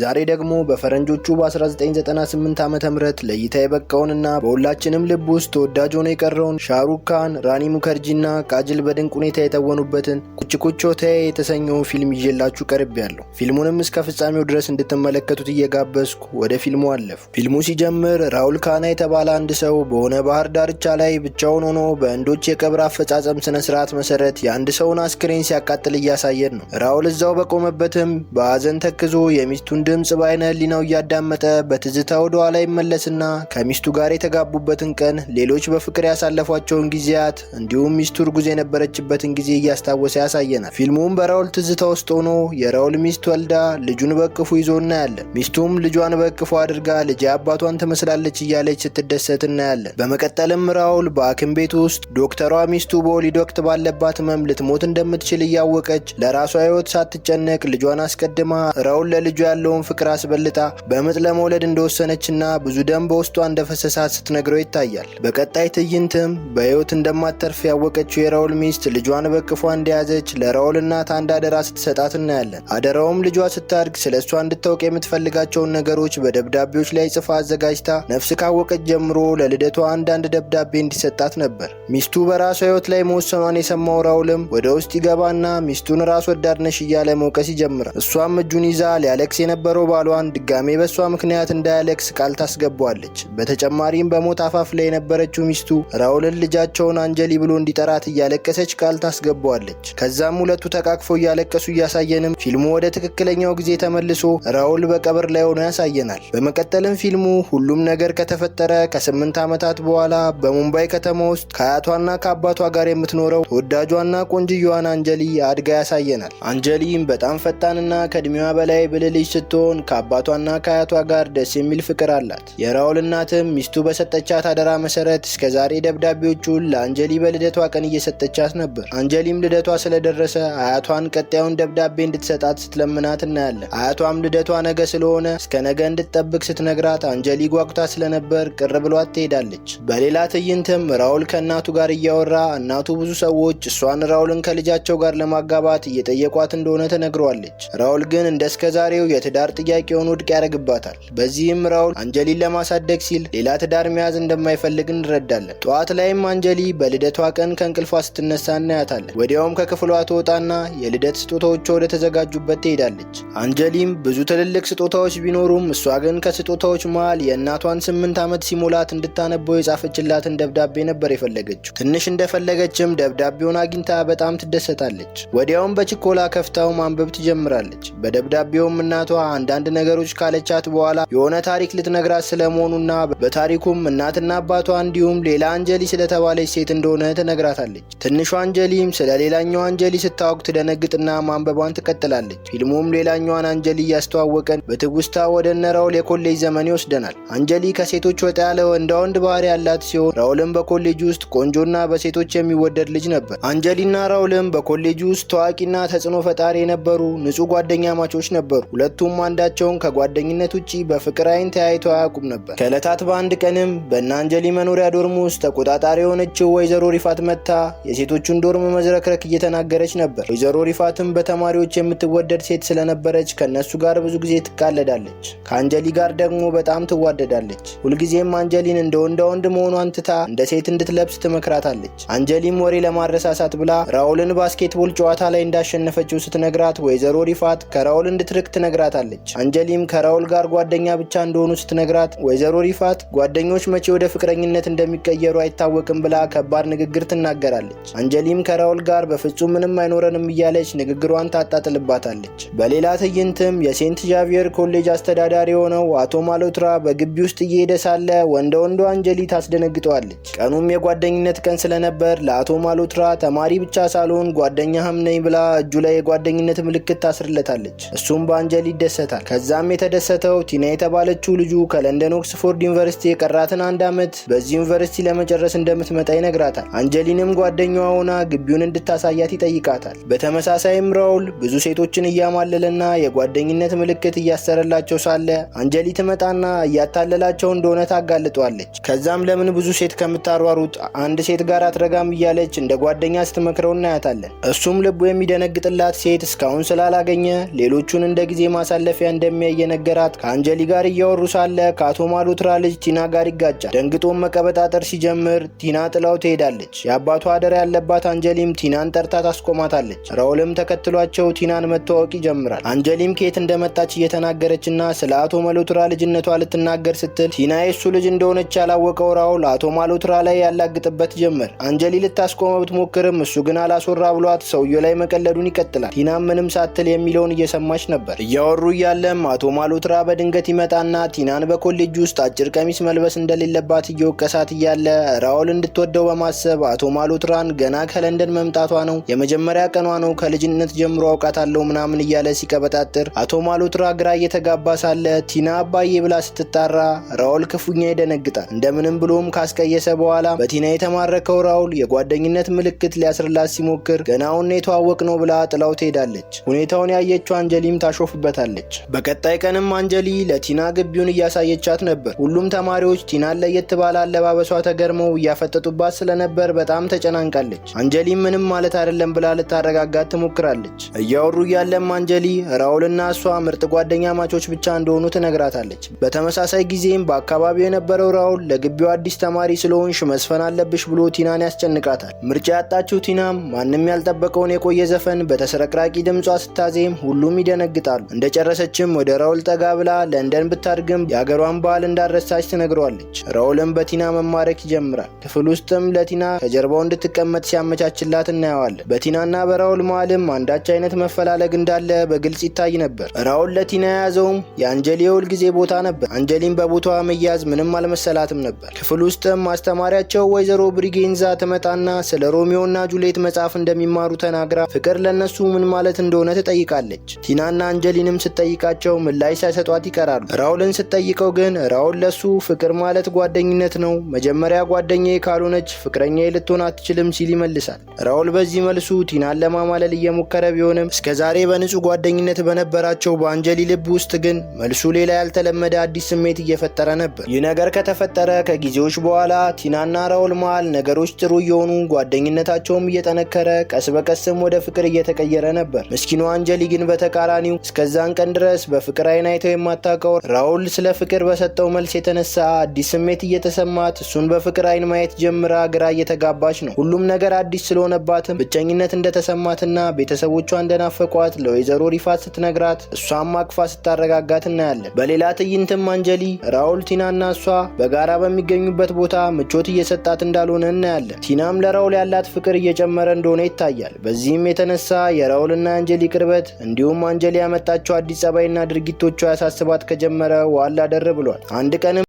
ዛሬ ደግሞ በፈረንጆቹ በ1998 ዓመተ ምህረት ለእይታ የበቃውንና በሁላችንም ልብ ውስጥ ተወዳጅ ሆኖ የቀረውን ሻህሩክ ካን፣ ራኒ ሙከርጂና ቃጅል በድንቅ ሁኔታ የተወኑበትን ኩች ኩች ሆታዬ የተሰኘውን ፊልም ይዤላችሁ ቀርቤያለሁ። ፊልሙንም እስከ ፍጻሜው ድረስ እንድትመለከቱት እየጋበዝኩ ወደ ፊልሙ አለፉ። ፊልሙ ሲጀምር ራውል ካና የተባለ አንድ ሰው በሆነ ባህር ዳርቻ ላይ ብቻውን ሆኖ በህንዶች የቀብር አፈጻጸም ስነ ስርዓት መሰረት የአንድ ሰውን አስክሬን ሲያቃጥል እያሳየን ነው። ራውል እዛው በቆመበትም በአዘን ተክዞ የሚስቱን ድምጽ በአይነ ህሊናው እያዳመጠ በትዝታ ወደ ኋላ ይመለስና ከሚስቱ ጋር የተጋቡበትን ቀን፣ ሌሎች በፍቅር ያሳለፏቸውን ጊዜያት እንዲሁም ሚስቱ እርጉዝ የነበረችበትን ጊዜ እያስታወሰ ያሳየናል። ፊልሙም በራውል ትዝታ ውስጥ ሆኖ የራውል ሚስት ወልዳ ልጁን በቅፉ ይዞ እናያለን። ሚስቱም ልጇን በቅፉ አድርጋ ልጅ አባቷን ትመስላለች እያለች ስትደሰት እናያለን። በመቀጠልም ራውል በሐኪም ቤት ውስጥ ዶክተሯ ሚስቱ በወሊድ ወቅት ባለባት ህመም ልትሞት እንደምትችል እያወቀች ለራሷ ህይወት ሳትጨነቅ ልጇን አስቀድማ ራውል ለልጁ ያለውን ፍቅር አስበልጣ በምጥ ለመውለድ እንደወሰነችና ብዙ ደም በውስጧ እንደፈሰሳት ስትነግረው ይታያል። በቀጣይ ትዕይንትም በህይወት እንደማትተርፍ ያወቀችው የራውል ሚስት ልጇን በቅፏ እንደያዘች ለራውል እናት አንድ አደራ ስትሰጣት እናያለን። አደራውም ልጇ ስታድግ ስለሷ እንድታውቅ የምትፈልጋቸውን ነገሮች በደብዳቤዎች ላይ ጽፋ አዘጋጅታ ነፍስ ካወቀች ጀምሮ ለልደቷ አንዳንድ ደብዳቤ እንዲሰጣት ነበር። ሚስቱ በራሷ ህይወት ላይ መወሰኗን የሰማው ራውልም ወደ ውስጥ ይገባና ሚስቱን ራስ ወዳድ ነሽ እያለ መውቀስ ይጀምራል። እሷም እጁን ይዛ ሊያለቅስ የነበረው ባሏን ድጋሜ በሷ ምክንያት እንዳያለቅስ ቃል ታስገባዋለች። በተጨማሪም በሞት አፋፍ ላይ የነበረችው ሚስቱ ራውልን ልጃቸውን አንጀሊ ብሎ እንዲጠራት እያለቀሰች ቃል ታስገባዋለች። ከዛም ሁለቱ ተቃቅፈው እያለቀሱ እያሳየንም ፊልሙ ወደ ትክክለኛው ጊዜ ተመልሶ ራውል በቀብር ላይ ሆኖ ያሳየናል። በመቀጠልም ፊልሙ ሁሉም ነገር ከተፈጠረ ከ8 ዓመታት በኋላ በሙምባይ ከተማ ውስጥ ከአያቷና ከአባቷ ጋር የምትኖረው ተወዳጇና ቆንጅየዋን አንጀሊ አድጋ ያሳየናል። አንጀሊም በጣም ፈጣንና ከእድሜዋ በላይ ብልህ ልጅ ስትሆን ከአባቷና ከአያቷ ጋር ደስ የሚል ፍቅር አላት። የራውል እናትም ሚስቱ በሰጠቻት አደራ መሰረት እስከዛሬ ደብዳቤዎቹን ለአንጀሊ በልደቷ ቀን እየሰጠቻት ነበር። አንጀሊም ልደቷ ስለደረሰ አያቷን ቀጣዩን ደብዳቤ እንድትሰጣት ስትለምናት እናያለን። አያቷም ልደቷ ነገ ስለሆነ እስከ ነገ እንድትጠብቅ ስትነግራት አንጀሊ ጓጉታ ስለነበር ቅር ብሏት ትሄዳለች። በሌላ ትዕይንትም ራውል ከእናቱ ጋር እያወራ እናቱ ብዙ ሰዎች እሷን ራውልን ከልጃቸው ጋር ለማጋባት እየጠየቋት እንደሆነ ተነግረዋለች። ራውል ግን እንደ እስከዛሬው የትዳር ጥያቄውን ውድቅ ያደርግባታል። በዚህም ራውል አንጀሊን ለማሳደግ ሲል ሌላ ትዳር መያዝ እንደማይፈልግ እንረዳለን። ጠዋት ላይም አንጀሊ በልደቷ ቀን ከእንቅልፏ ስትነሳ እናያታለን። ወዲያውም ከክፍሏ ትወጣና የልደት ስጦታዎቿ ወደ ተዘጋጁበት ትሄዳለች። አንጀሊም ብዙ ትልልቅ ስጦታዎች ቢኖሩም እሷ ግን ከስጦታዎች መሃል የእናቷን 8 ዓመት ሲሞላት እንድታነበው የጻፈችላትን ደብዳቤ ነበር የፈለገችው። ትንሽ እንደፈለገችም ደብዳቤውን አግኝታ በጣም ትደሰታለች። ወዲያውም በችኮላ ከፍታው ማንበብ ትጀምራለች። በደብዳቤውም እናቷ አንዳንድ ነገሮች ካለቻት በኋላ የሆነ ታሪክ ልትነግራት ስለመሆኑና በታሪኩም እናትና አባቷ እንዲሁም ሌላ አንጀሊ ስለተባለች ሴት እንደሆነ ትነግራታለች። ትንሿ አንጀሊም ስለ ሌላኛው አንጀሊ ስታወቅ ትደነግጥና ማንበቧን ትቀጥላለች። ፊልሙም ሌላኛዋን አንጀሊ እያስተዋወቀን በትውስታ ወደ እነ ራውል የኮሌጅ ዘመን ይወስደናል። አንጀሊ ከሴቶች ወጣ ያለ ወንዳ ወንድ ባህሪ ያላት ሲሆን ራውልም በኮሌጅ ውስጥ ቆንጆና በሴቶች የሚወደድ ልጅ ነበር። አንጀሊና ራውልም በኮሌጅ ውስጥ ታዋቂና ተጽዕኖ ፈጣሪ የነበሩ ንጹህ ጓደኛ ማቾች ነበሩ። ሁለቱም አንዳቸውን ከጓደኝነት ውጪ በፍቅር አይን ተያይተው አያውቁም ነበር። ከዕለታት በአንድ ቀንም በእነ አንጀሊ መኖሪያ ዶርም ውስጥ ተቆጣጣሪ የሆነችው ወይዘሮ ሪፋት መታ የሴቶቹን ዶርም መዝረክረክ እየተናገረች ነበር። ወይዘሮ ሪፋትም በተማሪዎች የምትወደድ ሴት ስለነበረች ከነሱ ጋር ብዙ ጊዜ ትቃለዳለች። ከአንጀሊ ጋር ደግሞ በጣም ትዋደዳለች። ሁልጊዜም አንጀሊን እንደ ወንዳ ወንድ መሆኗን ትታ እንደ ሴት እንድትለብስ ትመክራታለች። አንጀሊም ወሬ ለማረሳሳት ብላ ራውልን ባስኬትቦል ጨዋታ ላይ እንዳሸነፈችው ስትነግራት ወይዘሮ ሪፋት ከራውል እንድትርቅ ትነግራታለች። አንጀሊም ከራውል ጋር ጓደኛ ብቻ እንደሆኑ ስትነግራት ወይዘሮ ሪፋት ጓደኞች መቼ ወደ ፍቅረኝነት እንደሚቀየሩ አይታወቅም ብላ ከባድ ንግግር ትናገራለች። አንጀሊም ከራውል ጋር በፍጹም ምንም አይኖረንም እያለች ንግግሯን ታጣጥልባታለች። በሌላ ትዕይንትም የሴንት ዣቪየር ኮሌጅ አስተዳዳሪ የሆነው አቶ ማሎትራ በግቢ ውስጥ እየሄደ ሳለ ወንደ ወንዶ አንጀሊ ታስደነግጠዋለች። ቀኑም የጓደኝነት ቀን ስለነበር ለአቶ ማሎትራ ተማሪ ብቻ ሳልሆን ጓደኛህም ነኝ ብላ እጁ ላይ የጓደኝነት ምልክት ታስርለታለች። እሱም በአንጀሊ ይደሰታል። ከዛም የተደሰተው ቲና የተባለችው ልጁ ከለንደን ኦክስፎርድ ዩኒቨርሲቲ የቀራትን 1 ዓመት በዚህ ዩኒቨርሲቲ ለመጨረስ እንደምትመጣ ይነግራታል። አንጀሊንም ጓደኛዋ ሆና ግቢውን እንድታሳያት ይጠይቃታል። በተመሳሳይም ራውል ብዙ ሴቶችን እያማለለና የጓደኝነት ምልክት እያሰረላቸው ሳለ አንጀሊ ትመጣና እያታለላቸው እንደሆነ ታጋልጧለች። ከዛም ለምን ብዙ ሴት ከምታሯሩጥ አንድ ሴት ጋር አትረጋም እያለች እንደ ጓደኛ ስትመክረው እናያታለን። እሱም ልቡ የሚደነግጥላት ሴት እስካሁን ስላላገኘ ሌሎቹን እንደ ጊዜ ማሳለፍ ማለፊያ እንደሚያይ የነገራት ከአንጀሊ ጋር እያወሩ ሳለ ከአቶ ማሉትራ ልጅ ቲና ጋር ይጋጫል። ደንግጦም መቀበጣጠር ሲጀምር ቲና ጥላው ትሄዳለች። የአባቷ አደራ ያለባት አንጀሊም ቲናን ጠርታ ታስቆማታለች። ራውልም ተከትሏቸው ቲናን መተዋወቅ ይጀምራል። አንጀሊም ከየት እንደመጣች እየተናገረችና ስለ አቶ ማሉትራ ልጅነቷ ልትናገር ስትል ቲና የሱ ልጅ እንደሆነች ያላወቀው ራውል አቶ ማሉትራ ላይ ያላግጥበት ጀመር። አንጀሊ ልታስቆመው ብትሞክርም እሱ ግን አላስወራ ብሏት ሰውየው ላይ መቀለዱን ይቀጥላል። ቲናም ምንም ሳትል የሚለውን እየሰማች ነበር። እያወሩ እያለም አቶ ማሉትራ በድንገት ይመጣና ቲናን በኮሌጅ ውስጥ አጭር ቀሚስ መልበስ እንደሌለባት እየወቀሳት እያለ ራውል እንድትወደው በማሰብ አቶ ማሉትራን ገና ከለንደን መምጣቷ ነው፣ የመጀመሪያ ቀኗ ነው፣ ከልጅነት ጀምሮ አውቃታለሁ ምናምን እያለ ሲቀበጣጥር አቶ ማሉትራ ግራ እየተጋባ ሳለ ቲና አባዬ ብላ ስትጣራ ራውል ክፉኛ ይደነግጣል። እንደምንም ብሎም ካስቀየሰ በኋላ በቲና የተማረከው ራውል የጓደኝነት ምልክት ሊያስርላት ሲሞክር ገናውን የተዋወቅ ነው ብላ ጥላው ትሄዳለች። ሁኔታውን ያየችው አንጀሊም ታሾፍበታለች። በቀጣይ ቀንም አንጀሊ ለቲና ግቢውን እያሳየቻት ነበር። ሁሉም ተማሪዎች ቲናን ለየት ባለ አለባበሷ ተገርመው እያፈጠጡባት ስለነበር በጣም ተጨናንቃለች። አንጀሊም ምንም ማለት አይደለም ብላ ልታረጋጋት ትሞክራለች። እያወሩ እያለም አንጀሊ ራውልና እሷ ምርጥ ጓደኛ ማቾች ብቻ እንደሆኑ ትነግራታለች። በተመሳሳይ ጊዜም በአካባቢው የነበረው ራውል ለግቢው አዲስ ተማሪ ስለሆንሽ መስፈን አለብሽ ብሎ ቲናን ያስጨንቃታል። ምርጫ ያጣችው ቲናም ማንም ያልጠበቀውን የቆየ ዘፈን በተስረቅራቂ ድምጿ ስታዜም ሁሉም ይደነግጣሉ። እንደጨረሰችም ወደ ራውል ጠጋ ብላ ለንደን ብታድግም የአገሯን ባህል እንዳረሳች ትነግረዋለች። ራውልም በቲና መማረክ ይጀምራል። ክፍል ውስጥም ለቲና ከጀርባው እንድትቀመጥ ሲያመቻችላት እናየዋለን። በቲናና በራውል መሃልም አንዳች አይነት መፈላለግ እንዳለ በግልጽ ይታይ ነበር። ራውል ለቲና የያዘውም የአንጀሊ የሁል ጊዜ ቦታ ነበር። አንጀሊም በቦታዋ መያዝ ምንም አልመሰላትም ነበር። ክፍል ውስጥም አስተማሪያቸው ወይዘሮ ብሪጌንዛ ትመጣና ስለ ሮሚዮና ጁሌት መጽሐፍ እንደሚማሩ ተናግራ ፍቅር ለነሱ ምን ማለት እንደሆነ ትጠይቃለች። ቲናና አንጀሊንም ስትጠይቃቸው ምላሽ ሳይሰጧት ይቀራሉ። ራውልን ስትጠይቀው ግን ራውል ለሱ ፍቅር ማለት ጓደኝነት ነው፣ መጀመሪያ ጓደኛዬ ካልሆነች ፍቅረኛዬ ልትሆን አትችልም ሲል ይመልሳል። ራውል በዚህ መልሱ ቲናን ለማማለል እየሞከረ ቢሆንም እስከዛሬ በንጹህ ጓደኝነት በነበራቸው በአንጀሊ ልብ ውስጥ ግን መልሱ ሌላ ያልተለመደ አዲስ ስሜት እየፈጠረ ነበር። ይህ ነገር ከተፈጠረ ከጊዜዎች በኋላ ቲናና ራውል መሃል ነገሮች ጥሩ እየሆኑ ጓደኝነታቸውም እየጠነከረ ቀስ በቀስም ወደ ፍቅር እየተቀየረ ነበር። ምስኪኗ አንጀሊ ግን በተቃራኒው እስከዛን ቀን ድረስ በፍቅር አይን አይተው የማታውቀው ራውል ስለ ፍቅር በሰጠው መልስ የተነሳ አዲስ ስሜት እየተሰማት እሱን በፍቅር አይን ማየት ጀምራ ግራ እየተጋባች ነው። ሁሉም ነገር አዲስ ስለሆነባትም ብቸኝነት እንደተሰማትና ቤተሰቦቿ እንደናፈቋት ለወይዘሮ ሪፋት ስትነግራት እሷም አቅፋ ስታረጋጋት እናያለን። በሌላ ትዕይንትም አንጀሊ ራውል ቲናና እሷ በጋራ በሚገኙበት ቦታ ምቾት እየሰጣት እንዳልሆነ እናያለን። ቲናም ለራውል ያላት ፍቅር እየጨመረ እንደሆነ ይታያል። በዚህም የተነሳ የራውልና አንጀሊ ቅርበት እንዲሁም አንጀሊ ያመጣቸው አዲስ ጸባይና ድርጊቶቿ ያሳስባት ከጀመረ ዋላ ደር ብሏል። አንድ ቀንም